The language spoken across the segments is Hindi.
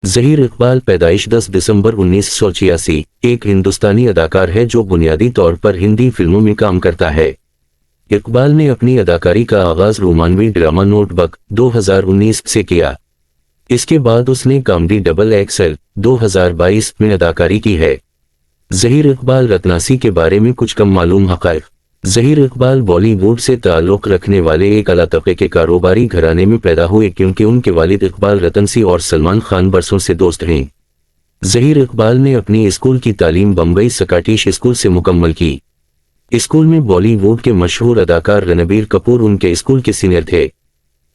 ज़हीर इकबाल पैदाइश 10 दिसंबर 1986 एक हिंदुस्तानी अदाकार है जो बुनियादी तौर पर हिंदी फिल्मों में काम करता है। इकबाल ने अपनी अदाकारी का आगाज रोमानवी ड्रामा नोटबुक 2019 से किया। इसके बाद उसने कॉमेडी डबल एक्सएल 2022 में अदाकारी की है। ज़हीर इकबाल रत्नासी के बारे में कुछ कम मालूम हक़ाइक़। ज़हीर इकबाल बॉलीवुड से ताल्लुक़ रखने वाले एक आला तबके के कारोबारी घराने में पैदा हुए क्योंकि उनके वालिद इकबाल रतनसी और सलमान खान बरसों से दोस्त हैं। ज़हीर इकबाल ने अपनी स्कूल की तालीम बम्बई स्कॉटिश स्कूल से मुकम्मल की। स्कूल में बॉलीवुड के मशहूर अदाकार रणबीर कपूर उनके स्कूल के सीनियर थे।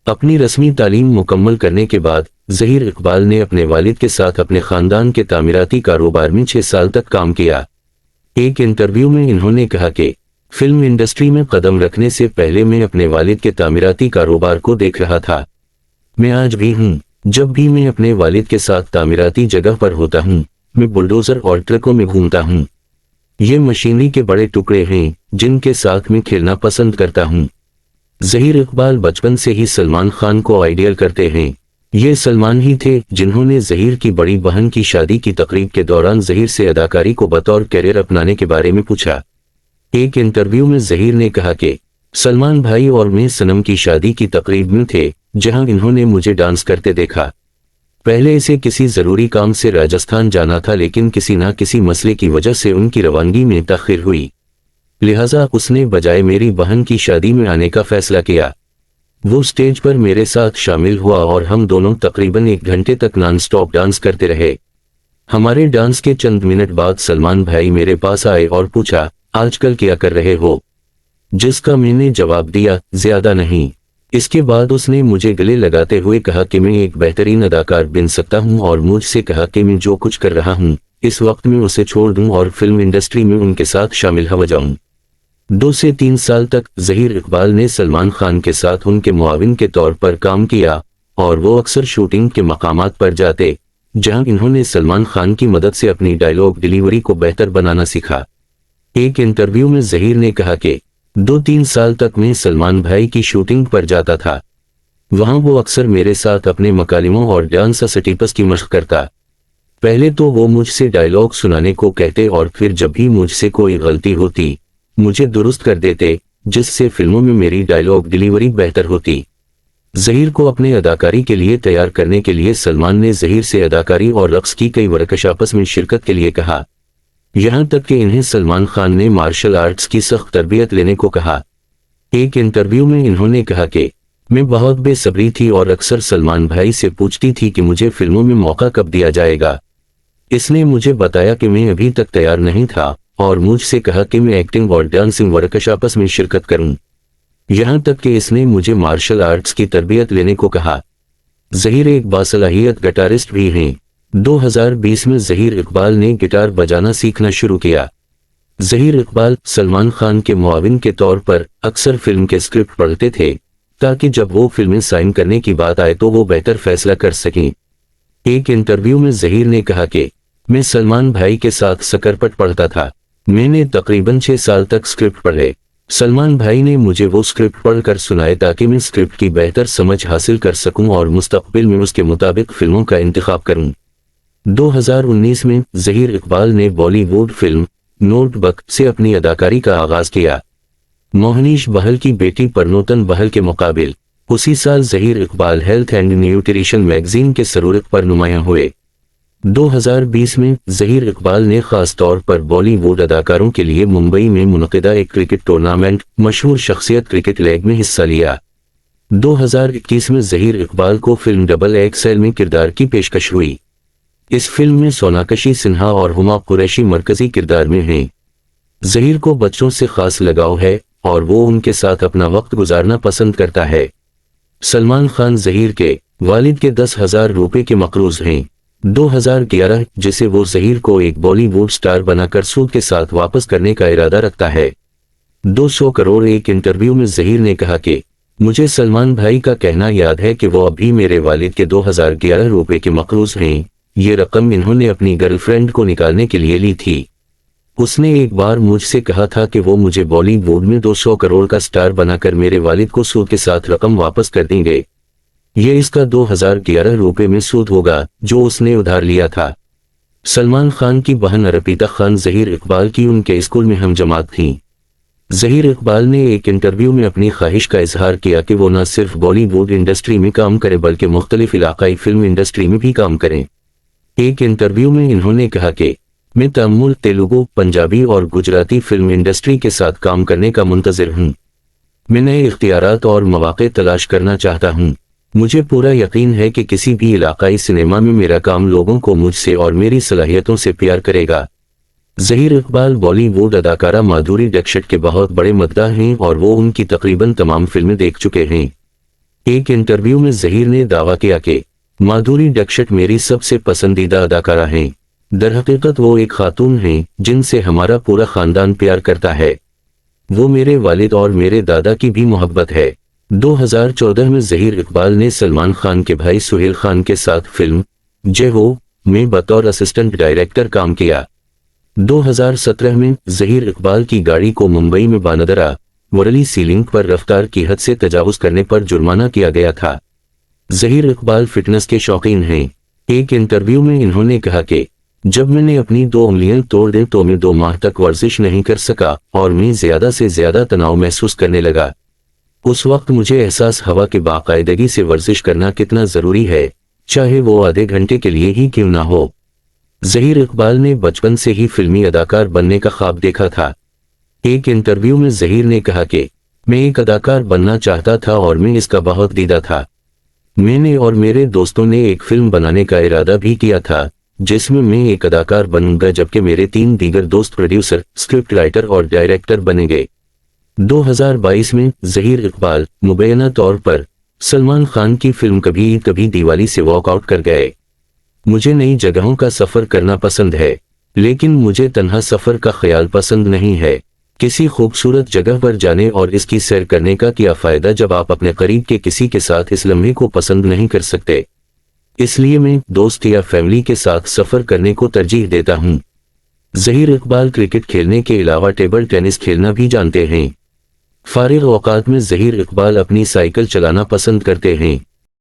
अपनी रस्मी तालीम मुकम्मल करने के बाद ज़हीर इकबाल ने अपने वालिद के साथ अपने ख़ानदान के तामीराती कारोबार में 6 साल तक काम किया। एक इंटरव्यू में इन्होंने कहा कि फिल्म इंडस्ट्री में कदम रखने से पहले मैं अपने वालिद के तामीराती कारोबार को देख रहा था। मैं आज भी हूँ। जब भी मैं अपने वालिद के साथ तामीराती जगह पर होता हूँ, मैं बुलडोज़र और ट्रकों में घूमता हूँ। ये मशीनरी के बड़े टुकड़े हैं जिनके साथ मैं खेलना पसंद करता हूँ। ज़हीर इकबाल बचपन से ही सलमान खान को आइडियल करते हैं। ये सलमान ही थे जिन्होंने ज़हीर की बड़ी बहन की शादी की तकरीब के दौरान ज़हीर से अदाकारी को बतौर कैरियर अपनाने के बारे में पूछा। एक इंटरव्यू में ज़हीर ने कहा कि सलमान भाई और मैं सनम की शादी की तकरीब में थे जहां इन्होंने मुझे डांस करते देखा। पहले इसे किसी ज़रूरी काम से राजस्थान जाना था लेकिन किसी ना किसी मसले की वजह से उनकी रवानगी में तख़ीर हुई, लिहाजा उसने बजाय मेरी बहन की शादी में आने का फैसला किया। वो स्टेज पर मेरे साथ शामिल हुआ और हम दोनों तकरीबन 1 घंटे तक नॉन स्टॉप डांस करते रहे। हमारे डांस के चंद मिनट बाद सलमान भाई मेरे पास आए और पूछा, आजकल क्या कर रहे हो? जिसका मैंने जवाब दिया, ज्यादा नहीं। इसके बाद उसने मुझे गले लगाते हुए कहा कि मैं एक बेहतरीन अदाकार बन सकता हूं और मुझसे कहा कि मैं जो कुछ कर रहा हूं इस वक्त में उसे छोड़ दूं और फिल्म इंडस्ट्री में उनके साथ शामिल हो जाऊं। 2 से 3 साल तक ज़हीर इकबाल ने सलमान खान के साथ उनके मुआविन के तौर पर काम किया और वो अक्सर शूटिंग के मकामात पर जाते जहां इन्होंने सलमान खान की मदद से अपनी डायलॉग डिलीवरी को बेहतर बनाना सीखा। एक इंटरव्यू में ज़हीर ने कहा कि 2-3 साल तक मैं सलमान भाई की शूटिंग पर जाता था। वहां वो अक्सर मेरे साथ अपने मकालिमों और डांस स्टेप्स की मशक करता। पहले तो वो मुझसे डायलॉग सुनाने को कहते और फिर जब भी मुझसे कोई गलती होती मुझे दुरुस्त कर देते, जिससे फिल्मों में मेरी डायलॉग डिलीवरी बेहतर होती। ज़हीर को अपने अदाकारी के लिए तैयार करने के लिए सलमान ने ज़हीर से अदाकारी और रक्स की कई वर्कशॉप्स में शिरकत के लिए कहा। यहाँ तक कि इन्हें सलमान खान ने मार्शल आर्ट्स की सख्त तरबियत लेने को कहा। एक इंटरव्यू में इन्होंने कहा कि मैं बहुत बेसब्री थी और अक्सर सलमान भाई से पूछती थी कि मुझे फिल्मों में मौका कब दिया जाएगा। इसने मुझे बताया कि मैं अभी तक तैयार नहीं था और मुझसे कहा कि मैं एक्टिंग और डांसिंग वर्कशॉप्स में शिरकत करूं। यहाँ तक कि इसने मुझे मार्शल आर्ट्स की तरबियत लेने को कहा। ज़हीर एक बासलाहियत गिटारिस्ट भी हैं। 2020 में ज़हीर इकबाल ने गिटार बजाना सीखना शुरू किया। ज़हीर इकबाल सलमान खान के मुआविन के तौर पर अक्सर फिल्म के स्क्रिप्ट पढ़ते थे ताकि जब वो फिल्में साइन करने की बात आए तो वो बेहतर फैसला कर सकें। एक इंटरव्यू में ज़हीर ने कहा कि मैं सलमान भाई के साथ सकरपट पढ़ता था। मैंने तकरीबन 6 साल तक स्क्रिप्ट पढ़े। सलमान भाई ने मुझे वो स्क्रिप्ट पढ़कर सुनाए ताकि मैं स्क्रिप्ट की बेहतर समझ हासिल कर सकूं और मुस्तकबिल में उसके मुताबिक फिल्मों का इंतखाब करूं। 2019 में ज़हीर इकबाल ने बॉलीवुड फिल्म नोटबुक से अपनी अदाकारी का आगाज किया। मोहनीश बहल की बेटी परनोतन बहल के मुकाबिल उसी साल Zaheer Iqbal health and nutrition magazine के सरूरत पर नुमायां हुए। 2020 में ज़हीर इकबाल ने खास तौर पर बॉलीवुड अदाकारों के लिए मुंबई में मुनक़िदा एक क्रिकेट टूर्नामेंट मशहूर शख्सियत क्रिकेट लीग में हिस्सा लिया। 2021 में ज़हीर इकबाल को फिल्म डबल एक्सएल में किरदार की पेशकश हुई। इस फिल्म में सोनाकशी सिन्हा और हुमा कुरैशी मरकजी किरदार में हैं। ज़हीर को बच्चों से खास लगाव है और वो उनके साथ अपना वक्त गुजारना पसंद करता है। सलमान खान ज़हीर के वालिद के 10,000 रुपए के मकरूज हैं। 2011 जिसे वो ज़हीर को एक बॉलीवुड स्टार बनाकर सूद के साथ वापस करने का इरादा रखता है। 200 करोड़। एक इंटरव्यू में ज़हीर ने कहा कि मुझे सलमान भाई का कहना याद है कि वो अभी मेरे वालिद के 2011 रुपए के मकरूज हैं। ये रकम इन्होंने अपनी गर्लफ्रेंड को निकालने के लिए ली थी। उसने एक बार मुझसे कहा था कि वो मुझे बॉलीवुड में 200 करोड़ का स्टार बनाकर मेरे वालिद को सूद के साथ रकम वापस कर देंगे। ये इसका 2011 रुपए में सूद होगा जो उसने उधार लिया था। सलमान खान की बहन अर्पिता खान जहीर इकबाल की उनके स्कूल में हमजमात थीं। जहीर इकबाल ने एक इंटरव्यू में अपनी ख्वाहिश का इजहार किया कि वो न सिर्फ बॉलीवुड इंडस्ट्री में काम करें बल्कि मुख्तलिफ इलाकाई फिल्म इंडस्ट्री में भी काम करें। एक इंटरव्यू में इन्होंने कहा कि मैं तमिल, तेलुगु, पंजाबी और गुजराती फिल्म इंडस्ट्री के साथ काम करने का मुंतज़िर हूँ। मैं नए इख्तियारात और मौक़े तलाश करना चाहता हूँ। मुझे पूरा यकीन है कि किसी भी इलाकाई सिनेमा में मेरा काम लोगों को मुझसे और मेरी सलाहियतों से प्यार करेगा। जहीर इकबाल बॉलीवुड अदाकारा माधुरी दीक्षित के बहुत बड़े मद्दाह हैं और वो उनकी तकरीबन तमाम फिल्में देख चुके हैं। एक इंटरव्यू में जहीर ने दावा किया कि माधुरी दीक्षित मेरी सबसे पसंदीदा अदाकारा हैं। दरहकीकत वो एक खातून हैं जिनसे हमारा पूरा खानदान प्यार करता है। वो मेरे वालिद और मेरे दादा की भी मोहब्बत है। 2014 में जहीर इकबाल ने सलमान खान के भाई सुहेल खान के साथ फिल्म जय हो में बतौर असिस्टेंट डायरेक्टर काम किया। 2017 में जहीर इकबाल की गाड़ी को मुंबई में बांद्रा वरली सीलिंग पर रफ्तार की हद से तजावुज करने पर जुर्माना किया गया था। जहीर इकबाल फिटनेस के शौकीन हैं। एक इंटरव्यू में इन्होंने कहा कि जब मैंने अपनी 2 उंगलियां तोड़ दी तो मैं 2 माह तक वर्जिश नहीं कर सका और मैं ज्यादा से ज्यादा तनाव महसूस करने लगा। उस वक्त मुझे एहसास हुआ कि बाकायदगी से वर्जिश करना कितना जरूरी है, चाहे वो आधे घंटे के लिए ही क्यों ना हो। जहीर इकबाल ने बचपन से ही फिल्मी अदाकार बनने का ख्वाब देखा था। एक इंटरव्यू में जहीर ने कहा कि मैं एक अदाकार बनना चाहता था और मैं इसका बहुत दीदा था। मैंने और मेरे दोस्तों ने एक फिल्म बनाने का इरादा भी किया था जिसमें मैं एक अदाकार बनूंगा जबकि मेरे 3 दीगर दोस्त प्रोड्यूसर, स्क्रिप्ट राइटर और डायरेक्टर बनेंगे। 2022 में जहीर इकबाल मुबैना तौर पर सलमान खान की फिल्म कभी कभी दिवाली से वॉकआउट कर गए। मुझे नई जगहों का सफर करना पसंद है, लेकिन मुझे तन्हा सफर का ख्याल पसंद नहीं है। किसी खूबसूरत जगह पर जाने और इसकी सैर करने का क्या फायदा जब आप अपने करीब के किसी के साथ इस लम्हे को पसंद नहीं कर सकते। इसलिए मैं दोस्त या फैमिली के साथ सफर करने को तरजीह देता हूं। जहीर इकबाल क्रिकेट खेलने के अलावा टेबल टेनिस खेलना भी जानते हैं। फारिग औकात में जहीर इकबाल अपनी साइकिल चलाना पसंद करते हैं।